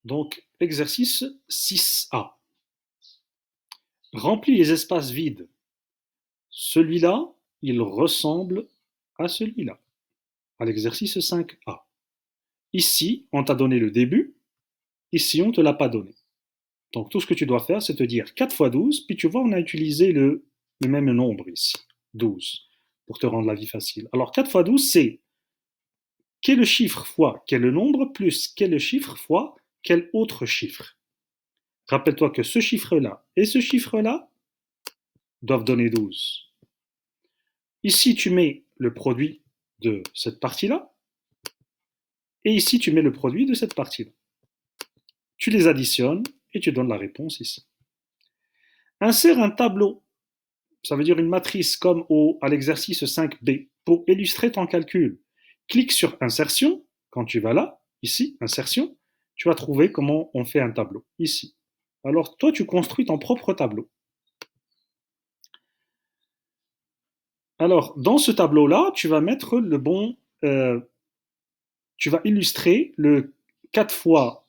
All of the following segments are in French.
Donc, exercice 6A. Remplis les espaces vides. Celui-là, il ressemble à celui-là, à l'exercice 5A. Ici, on t'a donné le début. Ici, on ne te l'a pas donné. Donc, tout ce que tu dois faire, c'est te dire 4 fois 12, puis tu vois, on a utilisé le même nombre ici, 12, pour te rendre la vie facile. Alors, 4 fois 12, c'est quel chiffre fois quel nombre, plus quel chiffre fois quel autre chiffre. Rappelle-toi que ce chiffre-là et ce chiffre-là doivent donner 12. Ici, tu mets le produit de cette partie-là, et ici, tu mets le produit de cette partie-là. Tu les additionnes et tu donnes la réponse ici. Insère un tableau, ça veut dire une matrice comme à l'exercice 5B, pour illustrer ton calcul. Clique sur Insertion, quand tu vas là, ici, Insertion, tu vas trouver comment on fait un tableau, ici. Alors toi, tu construis ton propre tableau. Alors, dans ce tableau-là, tu vas mettre le bon, tu vas illustrer le 4 fois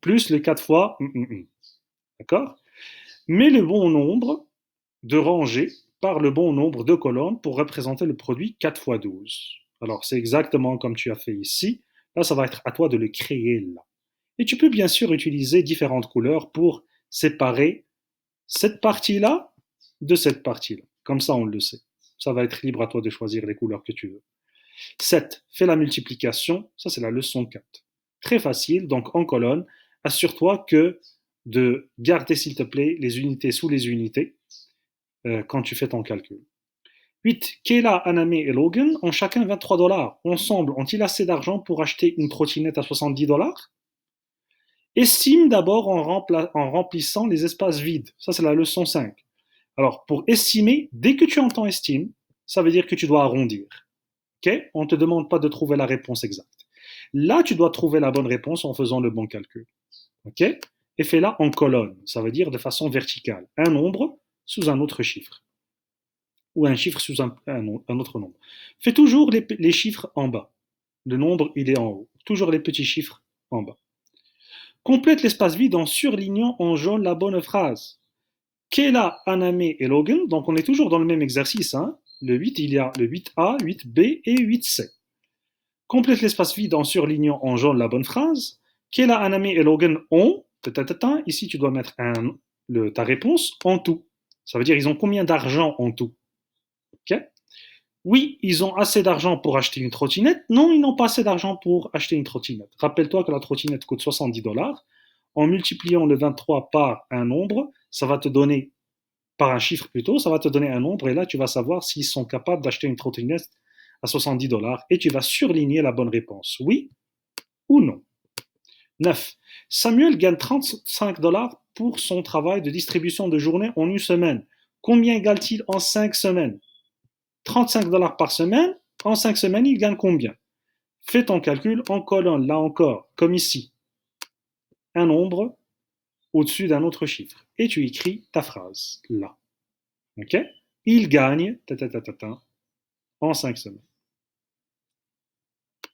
plus le 4 fois d'accord? Mets le bon nombre de rangées par le bon nombre de colonnes pour représenter le produit 4 fois 12. Alors, c'est exactement comme tu as fait ici. Là, ça va être à toi de le créer là. Et tu peux bien sûr utiliser différentes couleurs pour séparer cette partie-là de cette partie-là. Comme ça, on le sait. Ça va être libre à toi de choisir les couleurs que tu veux. 7. Fais la multiplication. Ça, c'est la leçon 4. Très facile. Donc, en colonne, assure-toi que de garder, s'il te plaît, les unités sous les unités quand tu fais ton calcul. 8. Kayla, Aname et Logan ont chacun 23 dollars. Ensemble, ont-ils assez d'argent pour acheter une trottinette à 70 dollars? Estime d'abord en remplissant les espaces vides. Ça, c'est la leçon 5. Alors, pour estimer, dès que tu entends estime, ça veut dire que tu dois arrondir. Okay? On ne te demande pas de trouver la réponse exacte. Là, tu dois trouver la bonne réponse en faisant le bon calcul. Okay? Et fais-la en colonne. Ça veut dire de façon verticale. Un nombre sous un autre chiffre. Ou un chiffre sous un autre nombre. Fais toujours les chiffres en bas. Le nombre, il est en haut. Toujours les petits chiffres en bas. Complète l'espace vide en surlignant en jaune la bonne phrase. Kayla, Aname et Logan, donc on est toujours dans le même exercice. Hein. Le 8, il y a le 8A, 8B et 8C. Complète l'espace vide en surlignant en jaune la bonne phrase. Kayla, Aname et Logan ont, ici tu dois mettre ta réponse en tout. Ça veut dire ils ont combien d'argent en tout. Okay? Oui, ils ont assez d'argent pour acheter une trottinette. Non, ils n'ont pas assez d'argent pour acheter une trottinette. Rappelle-toi que la trottinette coûte 70 dollars. En multipliant le 23 par un nombre, ça va te donner, par un chiffre plutôt, ça va te donner un nombre et là tu vas savoir s'ils sont capables d'acheter une trottinette à 70 dollars et tu vas surligner la bonne réponse. Oui ou non. 9. Samuel gagne 35 dollars pour son travail de distribution de journée en une semaine. Combien gagne-t-il en 5 semaines? 35 dollars par semaine, en 5 semaines, il gagne combien? Fais ton calcul en colonne, là encore, comme ici. Un nombre au-dessus d'un autre chiffre. Et tu écris ta phrase, là. Ok? Il gagne en 5 semaines.